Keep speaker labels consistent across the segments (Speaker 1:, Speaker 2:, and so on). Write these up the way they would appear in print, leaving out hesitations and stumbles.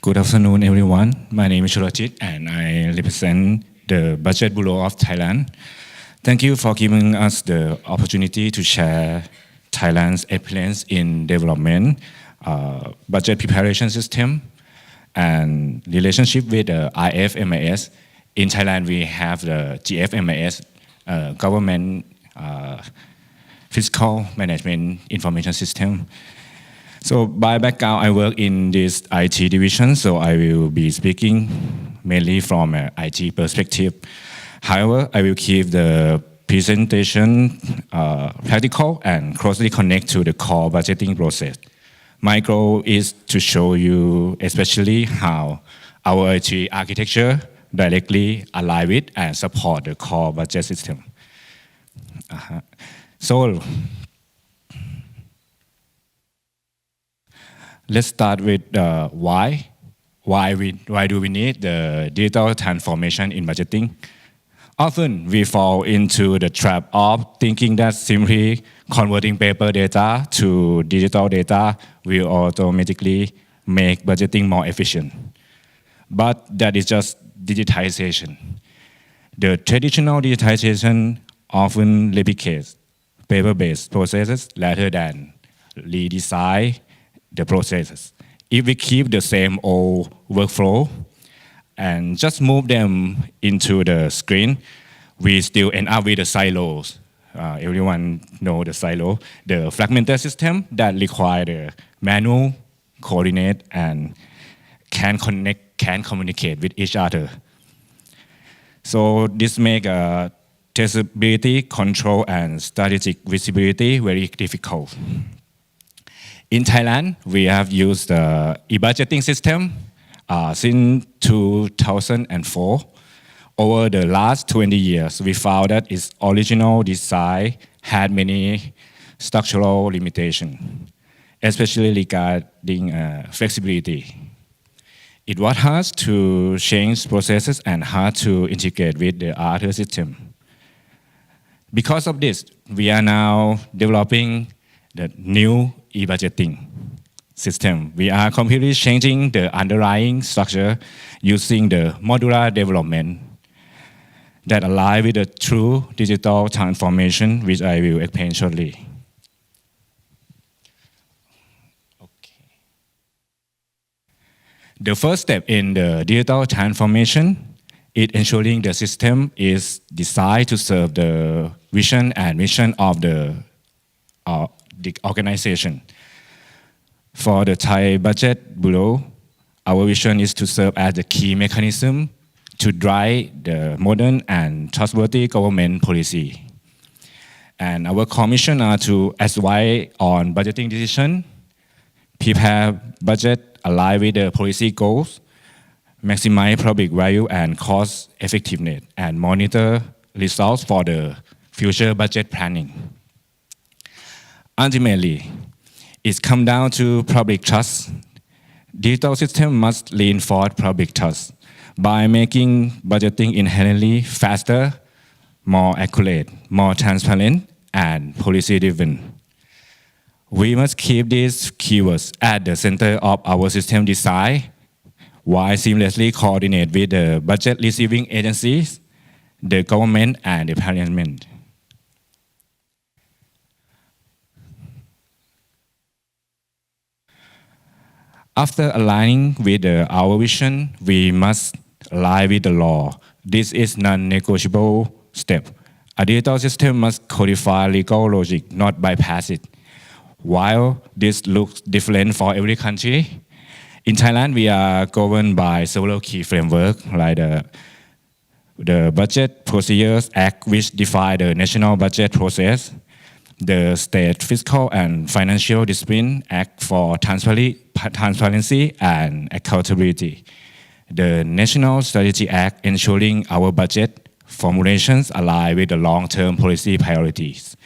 Speaker 1: Good afternoon, everyone. My name is Chonlatit, and I represent the Budget Bureau of Thailand. Thank you for giving us the opportunity to share Thailand's experience in development, budget preparation system, and relationship with the IFMIS. In Thailand, we have the GFMIS, Government Fiscal Management Information System. So by background, I work in this IT division, so I will be speaking mainly from an IT perspective. However, I will keep the presentation practical and closely connect to the core budgeting process. My goal is to show you especially how our IT architecture directly align with and support the core budget system. So let's start with why. Why do we need the digital transformation in budgeting? Often we fall into the trap of thinking that simply converting paper data to digital data will automatically make budgeting more efficient. But that is just digitization. The traditional digitization often replicates paper-based processes rather than redesign the processes. If we keep the same old workflow and just move them into the screen, we still end up with the silos. Everyone know the silo, the fragmented system that require the manual coordinate and can communicate with each other. So this make traceability, control, and strategic visibility very difficult. In Thailand, we have used the e-budgeting system since 2004. Over the last 20 years, we found that its original design had many structural limitations, especially regarding flexibility. It was hard to change processes and hard to integrate with the other system. Because of this, we are now developing the new e-budgeting system. We are completely changing the underlying structure using the modular development that align with the true digital transformation, which I will explain shortly. Okay. The first step in the digital transformation is ensuring the system is designed to serve the vision and mission of the organization. For the Thai Budget Bureau, our vision is to serve as the key mechanism to drive the modern and trustworthy government policy. And our commission are to advise on budgeting decision, prepare budget aligned with the policy goals, maximize public value and cost effectiveness, and monitor results for the future budget planning. Ultimately, it's come down to public trust. Digital system must reinforce public trust by making budgeting inherently faster, more accurate, more transparent, and policy-driven. We must keep these keywords at the center of our system design while seamlessly coordinate with the budget receiving agencies, the government, and the parliament. After aligning with our vision, we must align with the law. This is non-negotiable step. A digital system must codify legal logic, not bypass it. While this looks different for every country, in Thailand we are governed by several key frameworks like the Budget Procedures Act, which define the national budget process, the State Fiscal and Financial Discipline Act for transparency and accountability, the National Strategy Act ensuring our budget formulations align with the long-term policy priorities,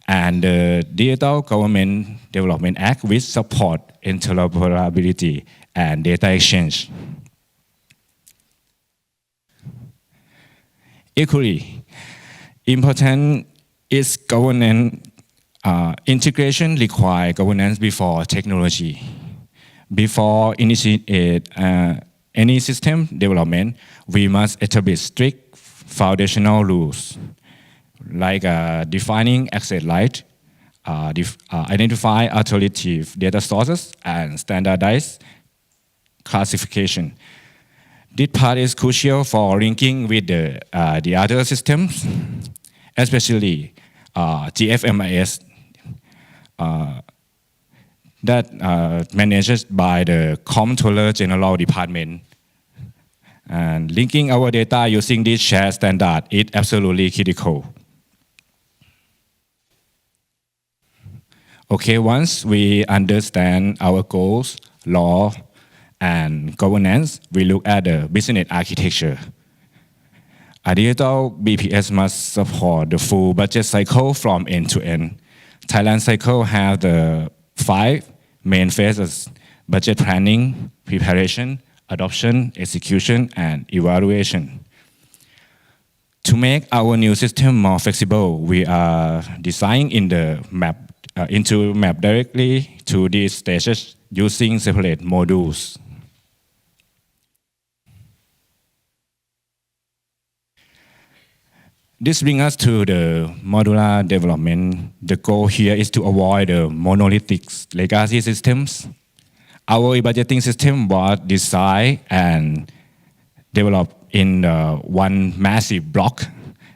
Speaker 1: and the Digital Government Development Act, which support interoperability and data exchange. Equally important is governance. Integration requires governance before technology. Before initiate any system development, we must establish strict foundational rules, like defining access right, identify alternative data sources, and standardize classification. This part is crucial for linking with the other systems, especially GFMIS that manages by the Comptroller General Department. And linking our data using this shared standard is absolutely critical. Okay, once we understand our goals, law, and governance, we look at the business architecture. A digital BPS must support the full budget cycle from end to end. Thailand cycle have the 5 main phases: budget planning, preparation, adoption, execution, and evaluation. To make our new system more flexible, we are designing into map directly to these stages using separate modules. This brings us to the modular development. The goal here is to avoid the monolithic legacy systems. Our budgeting system was designed and developed in one massive block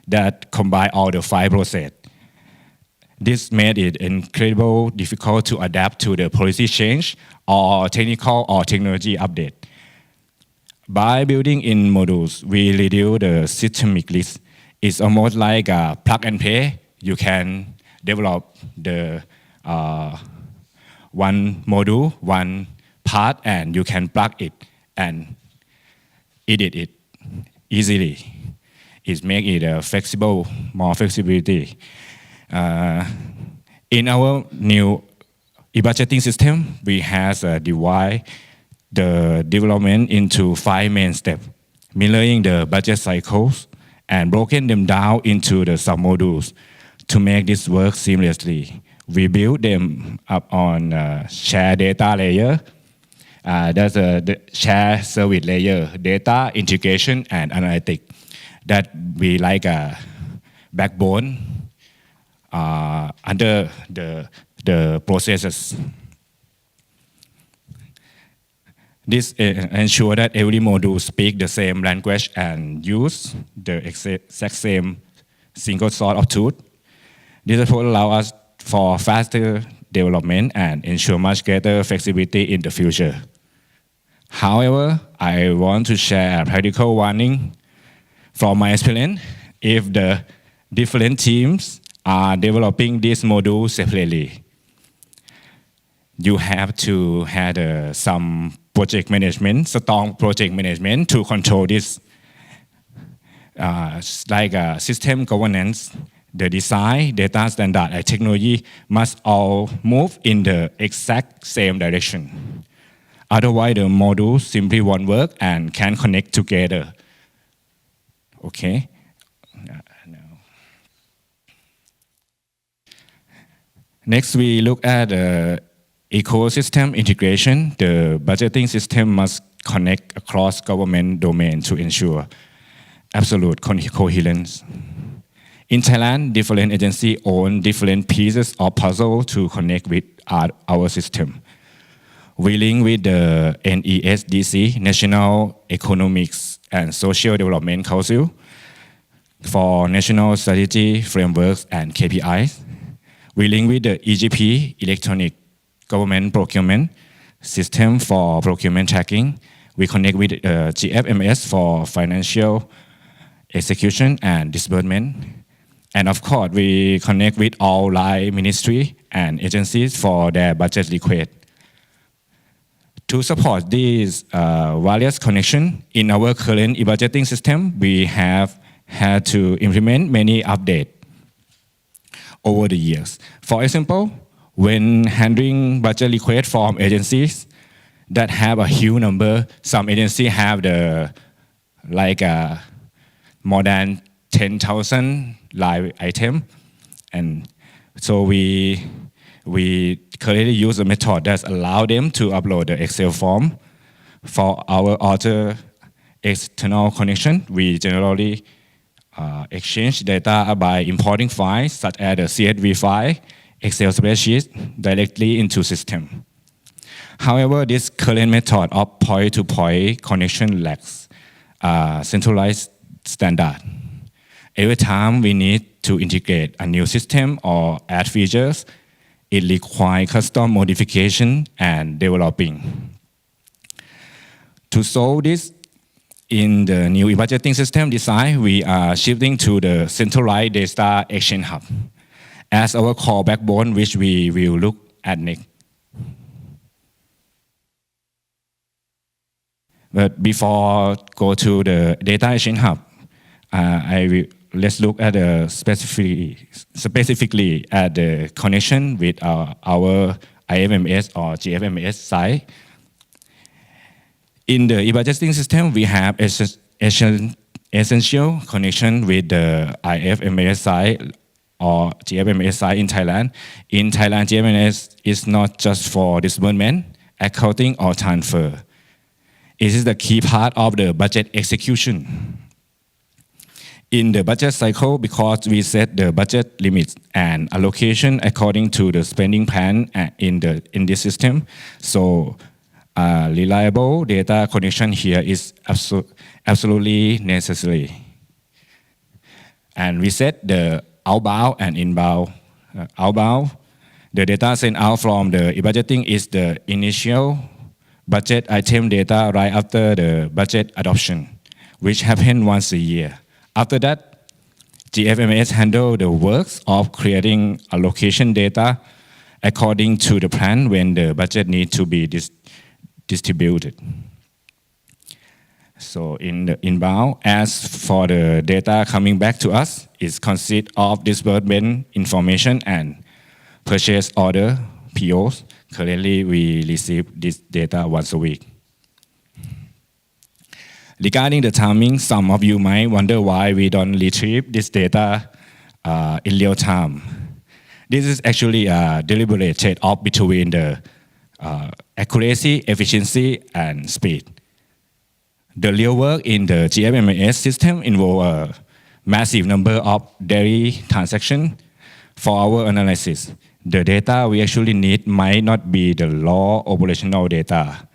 Speaker 1: that combined all the 5 processes. This made it incredibly difficult to adapt to the policy change or technical or technology update. By building in modules, we reduce the systemic risk. It's almost like a plug and play. You can develop the one module, one part, and you can plug it and edit it easily. It makes it flexible, more flexibility. In our new e-budgeting system, we have divided the development into 5 main steps, mirroring the budget cycles and broken them down into the sub-modules. To make this work seamlessly, we build them up on shared data layer. That's the shared service layer, data integration and analytics. That we like a backbone under the processes. This ensures that every module speaks the same language and use the exact same single source of truth. This approach allows us for faster development and ensure much greater flexibility in the future. However, I want to share a practical warning from my experience. If the different teams are developing this module separately, you have to have some project management, strong project management to control this, like system governance. The design, data standard, and technology must all move in the exact same direction. Otherwise, the modules simply won't work and can't connect together. Okay. Next, we look at ecosystem integration. The budgeting system must connect across government domains to ensure absolute coherence. In Thailand, different agencies own different pieces of puzzle to connect with our system. We link with the NESDC, National Economics and Social Development Council, for national strategy frameworks and KPIs. We link with the EGP, Electronic Government Procurement System for procurement tracking. We connect with GFMS for financial execution and disbursement. And of course, we connect with all line ministry and agencies for their budget request. To support these various connections in our current e-budgeting system, we have had to implement many updates over the years. For example, when handling budget requests from agencies that have a huge number, some agencies have more than 10,000 live items, and so we we currently use a method that allows them to upload the Excel form. For our other external connection, we generally exchange data by importing files such as the CSV file, Excel spreadsheet directly into system. However, this current method of point-to-point connection lacks centralized standard. Every time we need to integrate a new system or add features, it requires custom modification and developing. To solve this, in the new budgeting system design, we are shifting to the centralized data exchange hub as our core backbone, which we will look at next. But before go to the data exchange hub, let's look at specifically at the connection with our IFMIS or GFMS side. In the e-budgeting system, we have essential connection with the IFMIS side or GFMS side in Thailand. In Thailand, GFMS is not just for disbursement, accounting, or transfer. It is the key part of the budget execution. In the budget cycle, because we set the budget limits and allocation according to the spending plan in this system, so reliable data connection here is absolutely necessary. And we set the outbound and inbound. Outbound, the data sent out from the e-budgeting is the initial budget item data right after the budget adoption, which happens once a year. After that, GFMS handle the works of creating allocation data according to the plan when the budget needs to be distributed. So in the inbound, as for the data coming back to us, it consists of disbursement information and purchase order, POs. Currently, we receive this data once a week. Regarding the timing, some of you might wonder why we don't retrieve this data in real time. This is actually a deliberate trade-off between the accuracy, efficiency, and speed. The real work in the GFMS system involves a massive number of daily transactions. For our analysis, the data we actually need might not be the raw operational data,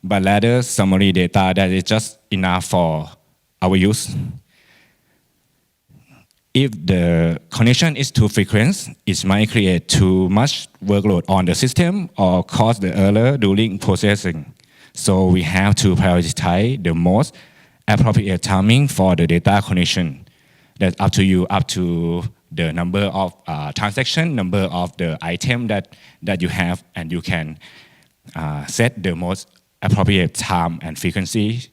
Speaker 1: but rather summary data that is just enough for our use. If the connection is too frequent, it might create too much workload on the system or cause the error during processing. So we have to prioritize the most appropriate timing for the data connection. That's up to you, up to the number of transaction, number of the item that you have, and you can set the most appropriate time and frequency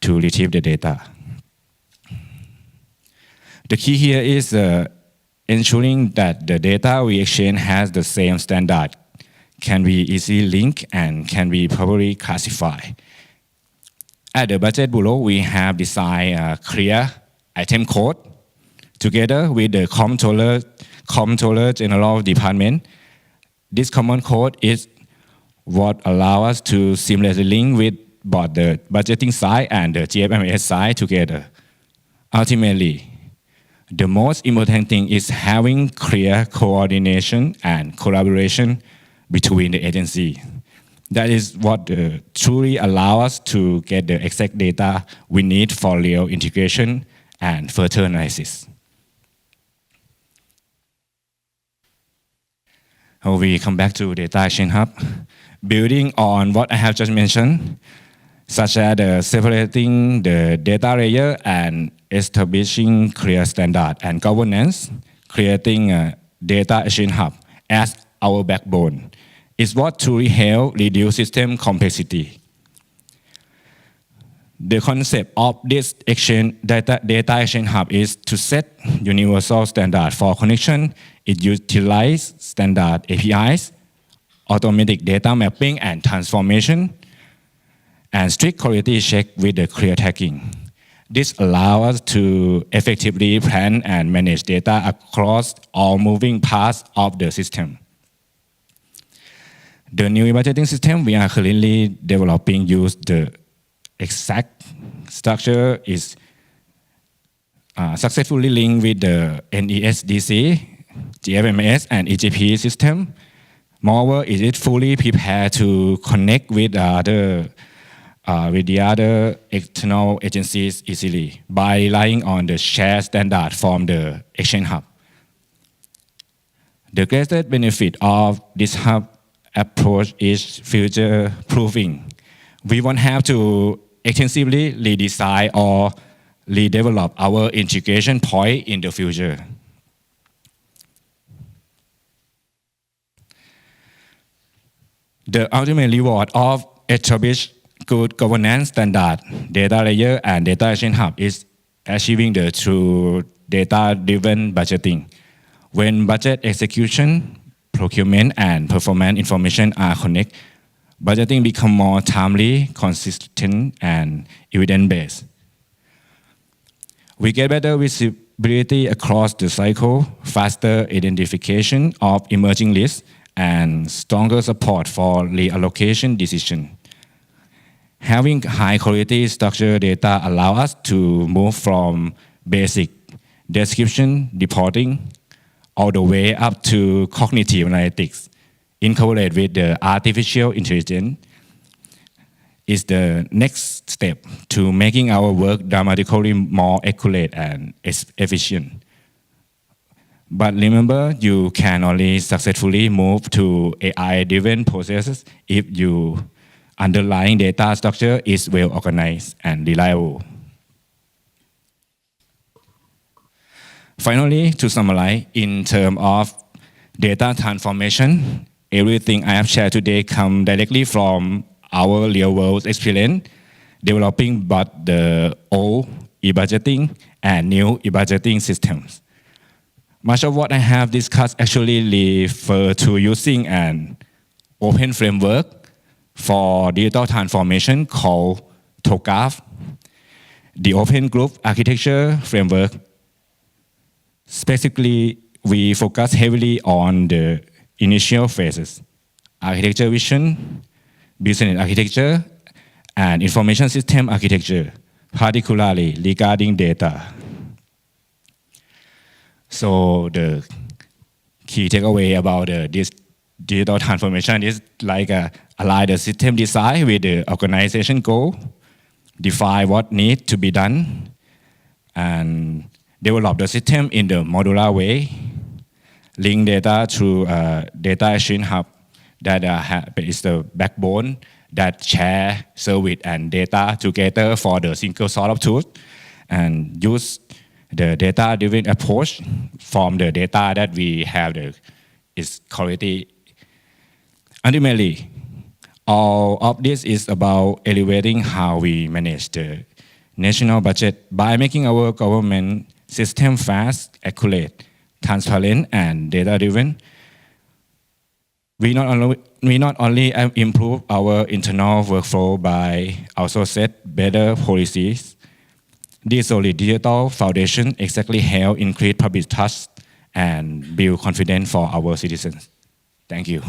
Speaker 1: to retrieve the data. The key here is ensuring that the data we exchange has the same standard, can be easily linked, and can be properly classified. At the Budget Bureau, we have designed a clear item code together with the Comptroller General Department. This common code is what allows us to seamlessly link with both the budgeting side and the GFMS side together. Ultimately, the most important thing is having clear coordination and collaboration between the agencies. That is what truly allows us to get the exact data we need for real integration and further analysis. We come back to Data Exchange Hub. Building on what I have just mentioned, such as separating the data layer and establishing clear standard and governance, creating a Data Exchange Hub as our backbone is what truly helps reduce system complexity. The concept of this data exchange hub is to set universal standard for connection. It utilizes standard APIs, automatic data mapping and transformation, and strict quality check with the clear tagging. This allows us to effectively plan and manage data across all moving parts of the system. The new budgeting system we are currently developing use the exact structure is successfully linked with the NESDC, GFMS, and EGP system. Moreover, it is fully prepared to connect with the other external agencies easily by relying on the shared standard from the Exchange Hub. The greatest benefit of this hub approach is future proofing. We won't have to extensively redesign or redevelop our integration point in the future. The ultimate reward of established good governance standard, data layer, and data exchange hub is achieving the true data-driven budgeting. When budget execution, procurement, and performance information are connected, budgeting becomes more timely, consistent, and evidence-based. We get better visibility across the cycle, faster identification of emerging risks, and stronger support for reallocation decisions. Having high-quality structured data allows us to move from basic description reporting all the way up to cognitive analytics, incorporate with the artificial intelligence, is the next step to making our work dramatically more accurate and efficient. But remember, you can only successfully move to AI-driven processes if your underlying data structure is well organized and reliable. Finally, to summarize, in terms of data transformation, everything I have shared today comes directly from our real-world experience developing both the old e-budgeting and new e-budgeting systems. Much of what I have discussed actually refer to using an open framework for digital transformation called TOGAF. The Open Group Architecture Framework. Specifically, we focus heavily on the initial phases: architecture vision, business architecture, and information system architecture, particularly regarding data. So the key takeaway about this digital transformation is like align the system design with the organization goal, define what needs to be done, and develop the system in the modular way, link data through data exchange hub that is the backbone that share service and data together for the single source of truth, and use the data-driven approach from the data that we have is quality. Ultimately, all of this is about elevating how we manage the national budget by making our government system fast, accurate, transparent, and data-driven. We not only improve our internal workflow by also set better policies. This solid digital foundation exactly help increase public trust and build confidence for our citizens. Thank you.